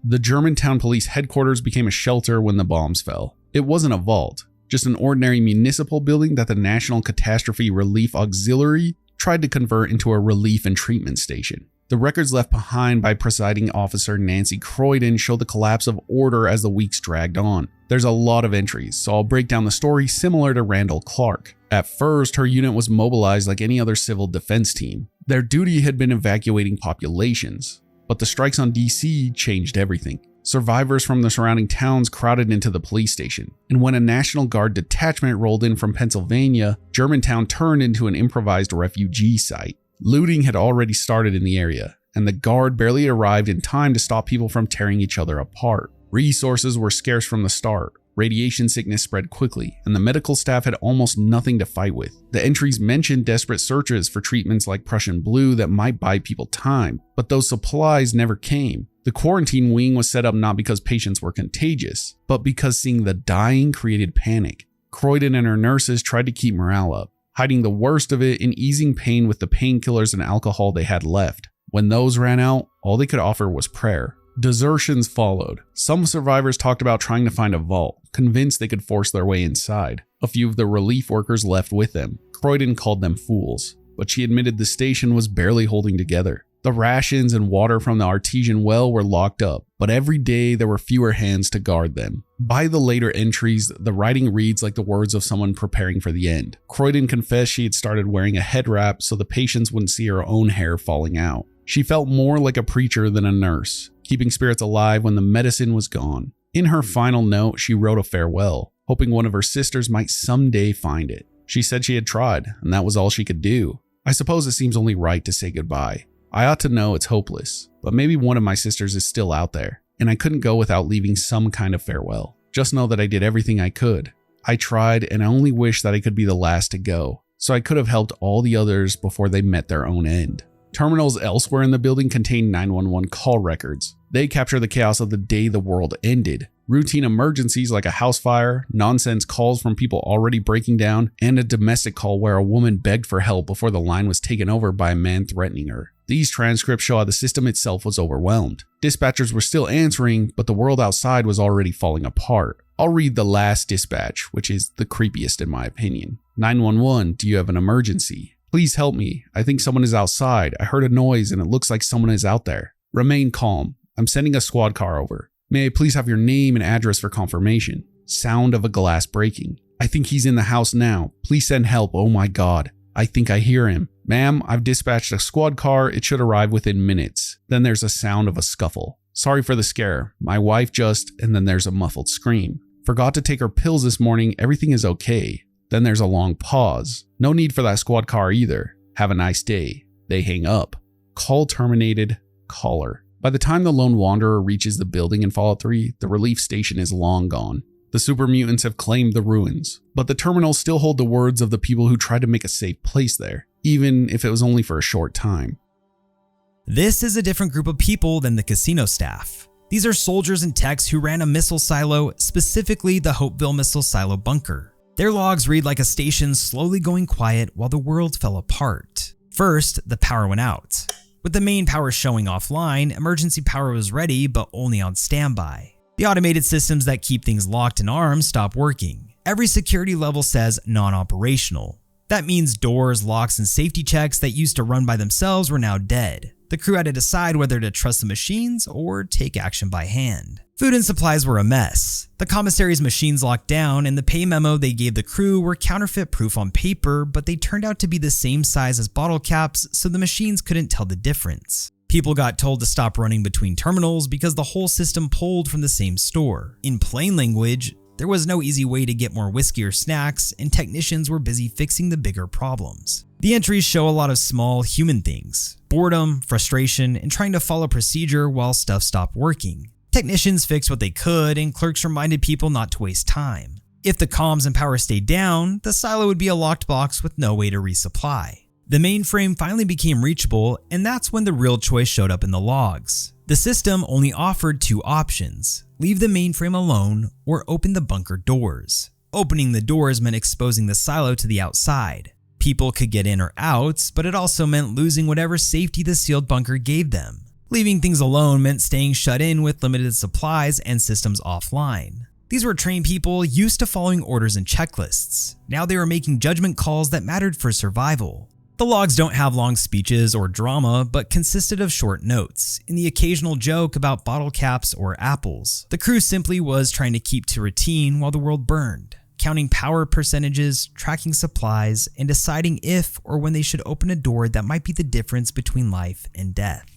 The Germantown police headquarters became a shelter when the bombs fell. It wasn't a vault, just an ordinary municipal building that the National Catastrophe Relief Auxiliary tried to convert into a relief and treatment station. The records left behind by presiding officer Nancy Croydon show the collapse of order as the weeks dragged on. There's a lot of entries, so I'll break down the story similar to Randall Clark. At first, her unit was mobilized like any other civil defense team. Their duty had been evacuating populations, but the strikes on DC changed everything. Survivors from the surrounding towns crowded into the police station, and when a National Guard detachment rolled in from Pennsylvania, Germantown turned into an improvised refugee site. Looting had already started in the area, and the Guard barely arrived in time to stop people from tearing each other apart. Resources were scarce from the start. Radiation sickness spread quickly, and the medical staff had almost nothing to fight with. The entries mentioned desperate searches for treatments like Prussian blue that might buy people time, but those supplies never came. The quarantine wing was set up not because patients were contagious, but because seeing the dying created panic. Croydon and her nurses tried to keep morale up, hiding the worst of it and easing pain with the painkillers and alcohol they had left. When those ran out, all they could offer was prayer. Desertions followed. Some survivors talked about trying to find a vault, convinced they could force their way inside. A few of the relief workers left with them. Croydon called them fools, but she admitted the station was barely holding together. The rations and water from the artesian well were locked up, but every day there were fewer hands to guard them. By the later entries, the writing reads like the words of someone preparing for the end. Croydon confessed she had started wearing a head wrap so the patients wouldn't see her own hair falling out. She felt more like a preacher than a nurse, keeping spirits alive when the medicine was gone. In her final note, she wrote a farewell, hoping one of her sisters might someday find it. She said she had tried, and that was all she could do. I suppose it seems only right to say goodbye. I ought to know it's hopeless, but maybe one of my sisters is still out there, and I couldn't go without leaving some kind of farewell. Just know that I did everything I could. I tried, and I only wish that I could be the last to go, so I could have helped all the others before they met their own end. Terminals elsewhere in the building contain 911 call records. They capture the chaos of the day the world ended. Routine emergencies like a house fire, nonsense calls from people already breaking down, and a domestic call where a woman begged for help before the line was taken over by a man threatening her. These transcripts show how the system itself was overwhelmed. Dispatchers were still answering, but the world outside was already falling apart. I'll read the last dispatch, which is the creepiest in my opinion. 911, do you have an emergency? Please help me. I think someone is outside. I heard a noise and it looks like someone is out there. Remain calm. I'm sending a squad car over. May I please have your name and address for confirmation? Sound of a glass breaking. I think he's in the house now. Please send help. Oh my God. I think I hear him. Ma'am, I've dispatched a squad car. It should arrive within minutes. Then there's a sound of a scuffle. Sorry for the scare. My wife just, and then there's a muffled scream. Forgot to take her pills this morning. Everything is okay. Then there's a long pause. No need for that squad car either. Have a nice day. They hang up. Call terminated. Caller. By the time the lone wanderer reaches the building in Fallout 3, the relief station is long gone. The super mutants have claimed the ruins, but the terminals still hold the words of the people who tried to make a safe place there, even if it was only for a short time. This is a different group of people than the casino staff. These are soldiers and techs who ran a missile silo, specifically the Hopeville missile silo bunker. Their logs read like a station slowly going quiet while the world fell apart. First, the power went out. With the main power showing offline, emergency power was ready but only on standby. The automated systems that keep things locked and armed stopped working. Every security level says non-operational. That means doors, locks, and safety checks that used to run by themselves were now dead. The crew had to decide whether to trust the machines or take action by hand. Food and supplies were a mess. The commissary's machines locked down, and the pay memo they gave the crew were counterfeit proof on paper, but they turned out to be the same size as bottle caps, so the machines couldn't tell the difference. People got told to stop running between terminals because the whole system pulled from the same store. In plain language, there was no easy way to get more whiskey or snacks, and technicians were busy fixing the bigger problems. The entries show a lot of small human things: boredom, frustration, and trying to follow procedure while stuff stopped working. Technicians fixed what they could, and clerks reminded people not to waste time. If the comms and power stayed down, the silo would be a locked box with no way to resupply. The mainframe finally became reachable, and that's when the real choice showed up in the logs. The system only offered two options: leave the mainframe alone or open the bunker doors. Opening the doors meant exposing the silo to the outside. People could get in or out, but it also meant losing whatever safety the sealed bunker gave them. Leaving things alone meant staying shut in with limited supplies and systems offline. These were trained people used to following orders and checklists. Now they were making judgment calls that mattered for survival. The logs don't have long speeches or drama, but consisted of short notes, and the occasional joke about bottle caps or apples. The crew simply was trying to keep to routine while the world burned, counting power percentages, tracking supplies, and deciding if or when they should open a door that might be the difference between life and death.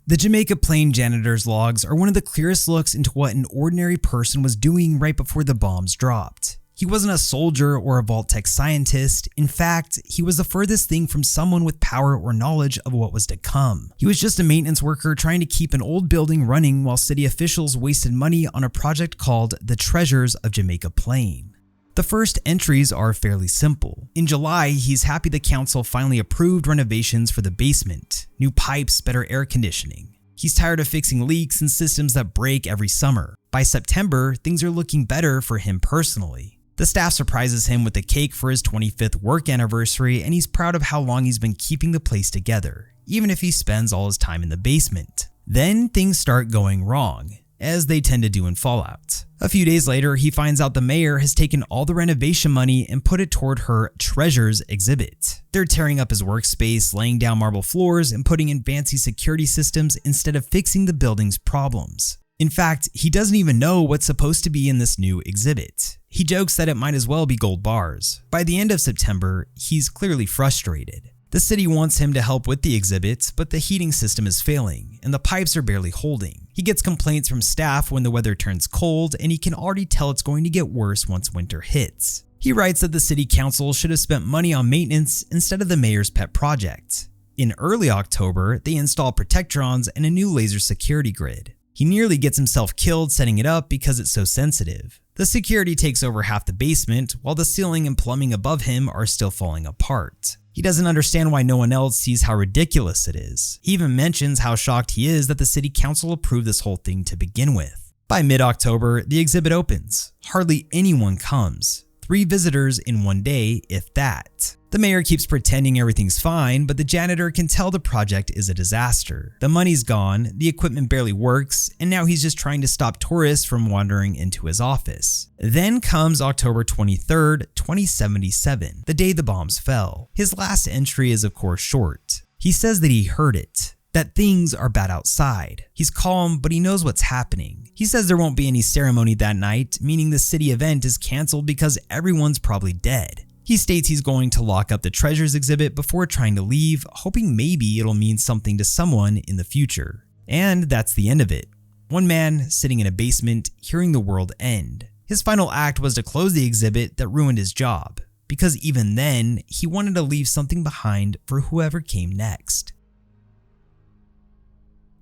The Jamaica Plain janitor's logs are one of the clearest looks into what an ordinary person was doing right before the bombs dropped. He wasn't a soldier or a Vault-Tec scientist. In fact, he was the furthest thing from someone with power or knowledge of what was to come. He was just a maintenance worker trying to keep an old building running while city officials wasted money on a project called the Treasures of Jamaica Plain. The first entries are fairly simple. In July, he's happy the council finally approved renovations for the basement, new pipes, better air conditioning. He's tired of fixing leaks and systems that break every summer. By September, things are looking better for him personally. The staff surprises him with a cake for his 25th work anniversary, and he's proud of how long he's been keeping the place together, even if he spends all his time in the basement. Then things start going wrong, as they tend to do in Fallout. A few days later, he finds out the mayor has taken all the renovation money and put it toward her Treasures exhibit. They're tearing up his workspace, laying down marble floors, and putting in fancy security systems instead of fixing the building's problems. In fact, he doesn't even know what's supposed to be in this new exhibit. He jokes that it might as well be gold bars. By the end of September, he's clearly frustrated. The city wants him to help with the exhibit, but the heating system is failing, and the pipes are barely holding. He gets complaints from staff when the weather turns cold, and he can already tell it's going to get worse once winter hits. He writes that the city council should have spent money on maintenance instead of the mayor's pet project. In early October, they install protectrons and a new laser security grid. He nearly gets himself killed setting it up because it's so sensitive. The security takes over half the basement, while the ceiling and plumbing above him are still falling apart. He doesn't understand why no one else sees how ridiculous it is. He even mentions how shocked he is that the city council approved this whole thing to begin with. By mid-October, the exhibit opens. Hardly anyone comes. 3 visitors in one day, if that. The mayor keeps pretending everything's fine, but the janitor can tell the project is a disaster. The money's gone, the equipment barely works, and now he's just trying to stop tourists from wandering into his office. Then comes October 23rd, 2077, the day the bombs fell. His last entry is of course short. He says that he heard it, that things are bad outside. He's calm, but he knows what's happening. He says there won't be any ceremony that night, meaning the city event is canceled because everyone's probably dead. He states he's going to lock up the Treasures exhibit before trying to leave, hoping maybe it'll mean something to someone in the future. And that's the end of it. One man sitting in a basement, hearing the world end. His final act was to close the exhibit that ruined his job, because even then, he wanted to leave something behind for whoever came next.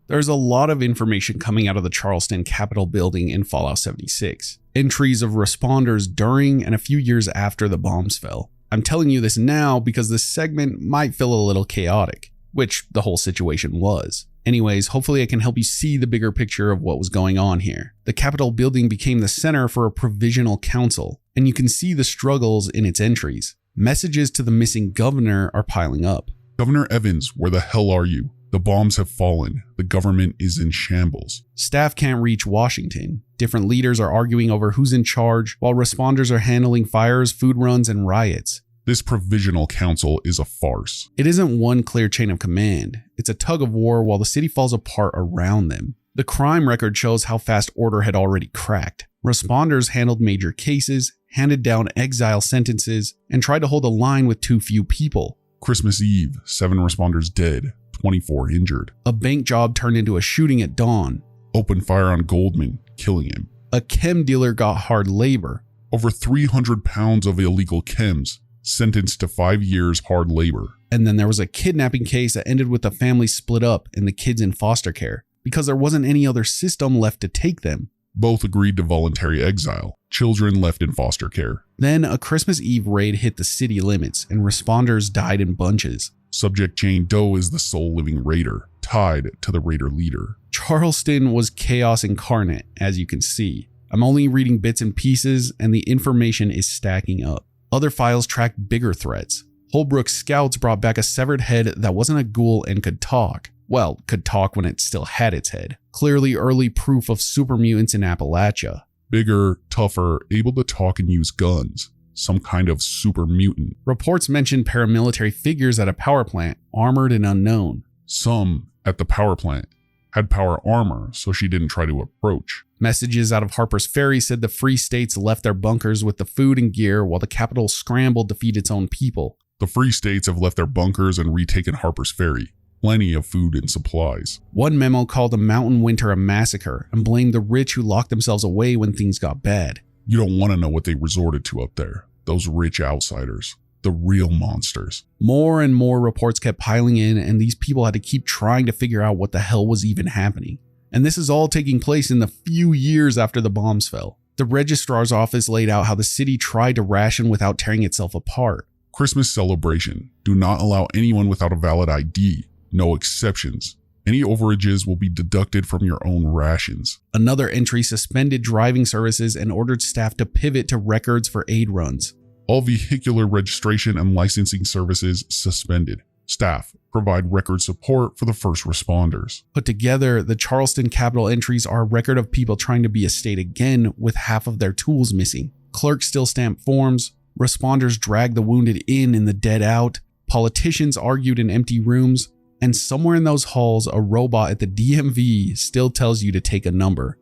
There's a lot of information coming out of the Charleston Capitol building in Fallout 76. Entries of responders during and a few years after the bombs fell. I'm telling you this now because this segment might feel a little chaotic, which the whole situation was. Anyways, hopefully I can help you see the bigger picture of what was going on here. The Capitol building became the center for a provisional council, and you can see the struggles in its entries. Messages to the missing governor are piling up. Governor Evans, where the hell are you? The bombs have fallen. The government is in shambles. Staff can't reach Washington. Different leaders are arguing over who's in charge, while responders are handling fires, food runs, and riots. This provisional council is a farce. It isn't one clear chain of command. It's a tug of war while the city falls apart around them. The crime record shows how fast order had already cracked. Responders handled major cases, handed down exile sentences, and tried to hold a line with too few people. Christmas Eve, 7 responders dead, 24 injured. A bank job turned into a shooting at dawn. Opened fire on Goldman, killing him. A chem dealer got hard labor. Over 300 pounds of illegal chems, sentenced to 5 years hard labor. And then there was a kidnapping case that ended with the family split up and the kids in foster care, because there wasn't any other system left to take them. Both agreed to voluntary exile. Children left in foster care. Then a Christmas Eve raid hit the city limits and responders died in bunches. Subject Jane Doe is the sole living raider, tied to the raider leader. Charleston was chaos incarnate, as you can see. I'm only reading bits and pieces, and the information is stacking up. Other files track bigger threats. Holbrook's scouts brought back a severed head that wasn't a ghoul and could talk. Well, could talk when it still had its head. Clearly early proof of super mutants in Appalachia. Bigger, tougher, able to talk and use guns. Some kind of super mutant. Reports mentioned paramilitary figures at a power plant, armored and unknown. Some at the power plant had power armor, so she didn't try to approach. Messages out of Harper's Ferry said the Free States left their bunkers with the food and gear while the Capitol scrambled to feed its own people. The Free States have left their bunkers and retaken Harper's Ferry. Plenty of food and supplies. One memo called the Mountain Winter a massacre and blamed the rich who locked themselves away when things got bad. You don't want to know what they resorted to up there. Those rich outsiders. The real monsters. More and more reports kept piling in, and these people had to keep trying to figure out what the hell was even happening. And this is all taking place in the few years after the bombs fell. The registrar's office laid out how the city tried to ration without tearing itself apart. Christmas celebration. Do not allow anyone without a valid ID. No exceptions. Any overages will be deducted from your own rations. Another entry suspended driving services and ordered staff to pivot to records for aid runs. All vehicular registration and licensing services suspended. Staff provide record support for the first responders. Put together, the Charleston Capitol entries are a record of people trying to be a state again with half of their tools missing. Clerks still stamp forms, responders drag the wounded in and the dead out, politicians argued in empty rooms, and somewhere in those halls, a robot at the DMV still tells you to take a number.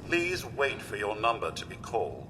Please wait for your number to be called.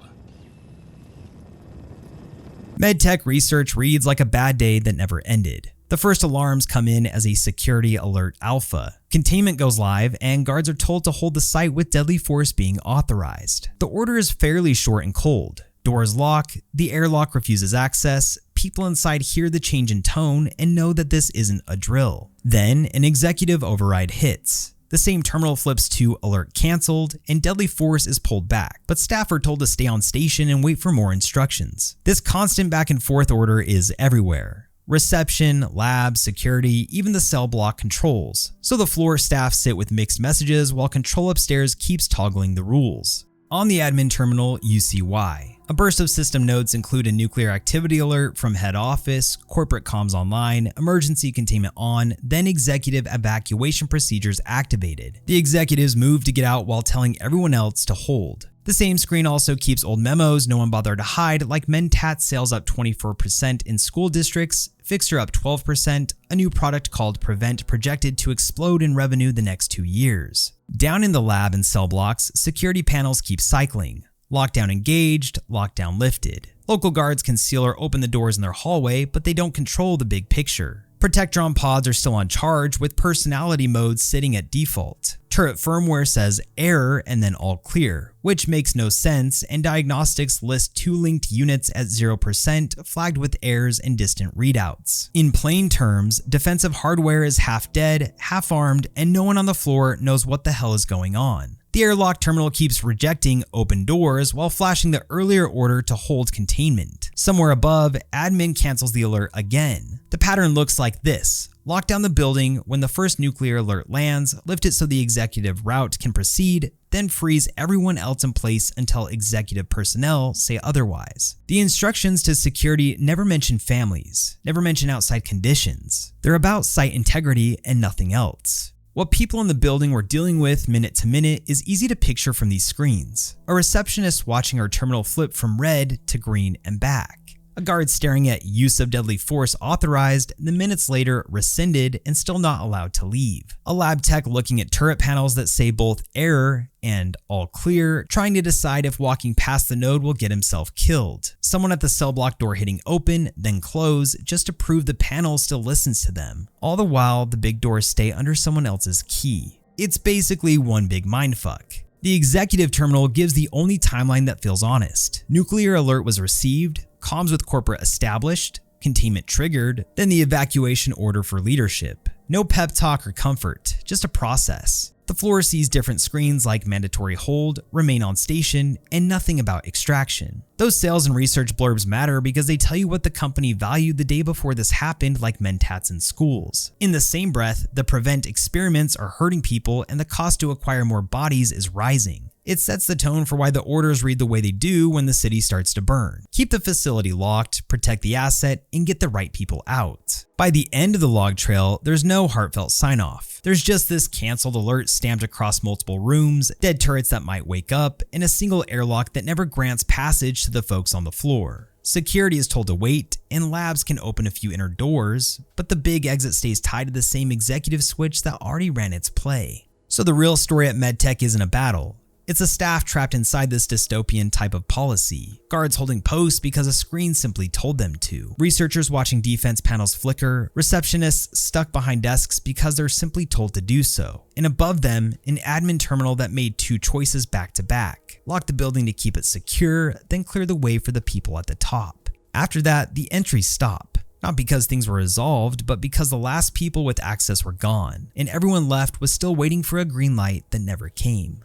Med-Tek research reads like a bad day that never ended. The first alarms come in as a security alert alpha. Containment goes live and guards are told to hold the site with deadly force being authorized. The order is fairly short and cold. Doors lock, the airlock refuses access, people inside hear the change in tone and know that this isn't a drill. Then an executive override hits. The same terminal flips to alert canceled and deadly force is pulled back, but staff are told to stay on station and wait for more instructions. This constant back and forth order is everywhere. Reception, lab, security, even the cell block controls. So the floor staff sit with mixed messages while control upstairs keeps toggling the rules. On the admin terminal, you see why. A burst of system notes include a nuclear activity alert from head office, corporate comms online, emergency containment on, then executive evacuation procedures activated. The executives move to get out while telling everyone else to hold. The same screen also keeps old memos no one bothered to hide, like Mentat sales up 24% in school districts, Fixer up 12%, a new product called Prevent projected to explode in revenue the next 2 years. Down in the lab and cell blocks, security panels keep cycling. Lockdown engaged, lockdown lifted. Local guards can seal or open the doors in their hallway, but they don't control the big picture. Protectron pods are still on charge with personality modes sitting at default. Turret firmware says error and then all clear, which makes no sense, and diagnostics list 2 linked units at 0% flagged with errors and distant readouts. In plain terms, defensive hardware is half dead, half armed, and no one on the floor knows what the hell is going on. The airlock terminal keeps rejecting open doors while flashing the earlier order to hold containment. Somewhere above, admin cancels the alert again. The pattern looks like this. Lock down the building when the first nuclear alert lands, lift it so the executive route can proceed, then freeze everyone else in place until executive personnel say otherwise. The instructions to security never mention families, never mention outside conditions. They're about site integrity and nothing else. What people in the building were dealing with minute to minute is easy to picture from these screens. A receptionist watching her terminal flip from red to green and back. A guard staring at use of deadly force authorized, then minutes later rescinded and still not allowed to leave. A lab tech looking at turret panels that say both error and all clear, trying to decide if walking past the node will get himself killed. Someone at the cell block door hitting open, then close, just to prove the panel still listens to them. All the while, the big doors stay under someone else's key. It's basically one big mindfuck. The executive terminal gives the only timeline that feels honest. Nuclear alert was received, comms with corporate established, containment triggered, then the evacuation order for leadership. No pep talk or comfort, just a process. The floor sees different screens like mandatory hold, remain on station, and nothing about extraction. Those sales and research blurbs matter because they tell you what the company valued the day before this happened, like mentats in schools. In the same breath, the prevent experiments are hurting people and the cost to acquire more bodies is rising. It sets the tone for why the orders read the way they do when the city starts to burn. Keep the facility locked, protect the asset, and get the right people out. By the end of the log trail, there's no heartfelt sign-off. There's just this canceled alert stamped across multiple rooms, dead turrets that might wake up, and a single airlock that never grants passage to the folks on the floor. Security is told to wait, and labs can open a few inner doors, but the big exit stays tied to the same executive switch that already ran its play. So the real story at Med-Tek isn't a battle. It's a staff trapped inside this dystopian type of policy, guards holding posts because a screen simply told them to, researchers watching defense panels flicker, receptionists stuck behind desks because they're simply told to do so, and above them, an admin terminal that made two choices back to back: lock the building to keep it secure, then clear the way for the people at the top. After that, the entries stop. Not because things were resolved, but because the last people with access were gone, and everyone left was still waiting for a green light that never came.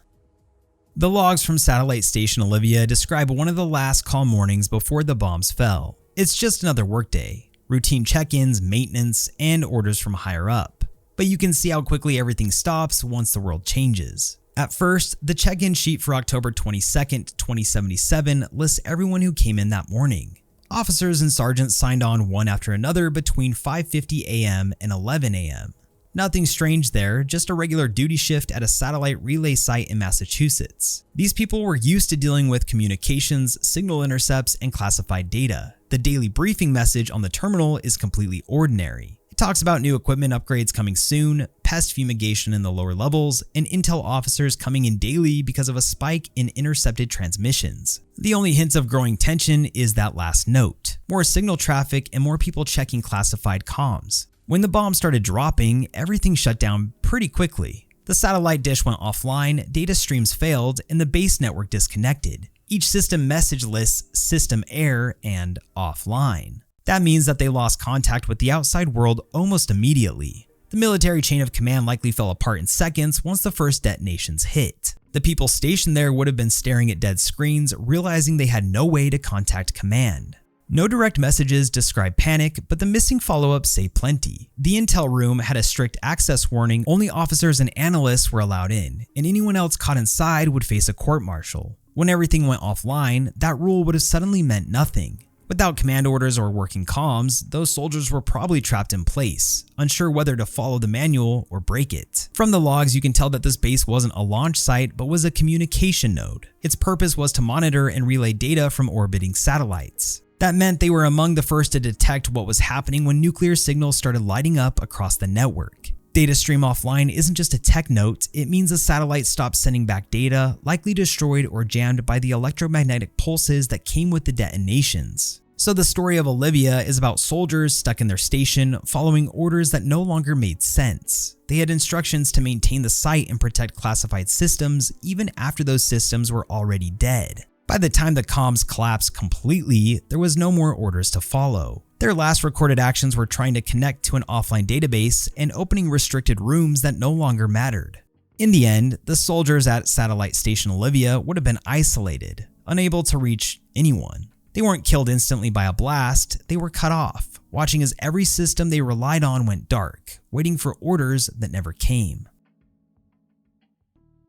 The logs from Satellite Station Olivia describe one of the last calm mornings before the bombs fell. It's just another workday, routine check-ins, maintenance, and orders from higher up. But you can see how quickly everything stops once the world changes. At first, the check-in sheet for October 22nd, 2077 lists everyone who came in that morning. Officers and sergeants signed on one after another between 5:50 a.m. and 11 a.m. Nothing strange there, just a regular duty shift at a satellite relay site in Massachusetts. These people were used to dealing with communications, signal intercepts, and classified data. The daily briefing message on the terminal is completely ordinary. It talks about new equipment upgrades coming soon, pest fumigation in the lower levels, and intel officers coming in daily because of a spike in intercepted transmissions. The only hints of growing tension is that last note: more signal traffic and more people checking classified comms. When the bomb started dropping, everything shut down pretty quickly. The satellite dish went offline, data streams failed, and the base network disconnected. Each system message lists system error and offline. That means that they lost contact with the outside world almost immediately. The military chain of command likely fell apart in seconds once the first detonations hit. The people stationed there would have been staring at dead screens, realizing they had no way to contact command. No direct messages describe panic, but the missing follow-ups say plenty. The intel room had a strict access warning, only officers and analysts were allowed in, and anyone else caught inside would face a court-martial. When everything went offline, that rule would have suddenly meant nothing. Without command orders or working comms, those soldiers were probably trapped in place, unsure whether to follow the manual or break it. From the logs, you can tell that this base wasn't a launch site, but was a communication node. Its purpose was to monitor and relay data from orbiting satellites. That meant they were among the first to detect what was happening when nuclear signals started lighting up across the network. Data stream offline isn't just a tech note, it means the satellite stopped sending back data, likely destroyed or jammed by the electromagnetic pulses that came with the detonations. So the story of Olivia is about soldiers stuck in their station, following orders that no longer made sense. They had instructions to maintain the site and protect classified systems, even after those systems were already dead. By the time the comms collapsed completely, there was no more orders to follow. Their last recorded actions were trying to connect to an offline database and opening restricted rooms that no longer mattered. In the end, the soldiers at Satellite Station Olivia would have been isolated, unable to reach anyone. They weren't killed instantly by a blast, they were cut off, watching as every system they relied on went dark, waiting for orders that never came.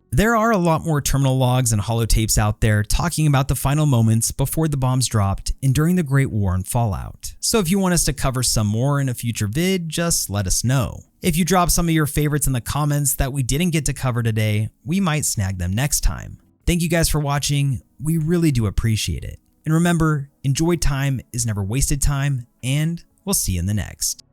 There are a lot more terminal logs and holotapes out there talking about the final moments before the bombs dropped and during the Great War and Fallout. So if you want us to cover some more in a future vid, just let us know. If you drop some of your favorites in the comments that we didn't get to cover today, we might snag them next time. Thank you guys for watching, we really do appreciate it. And remember, enjoyed time is never wasted time, and we'll see you in the next.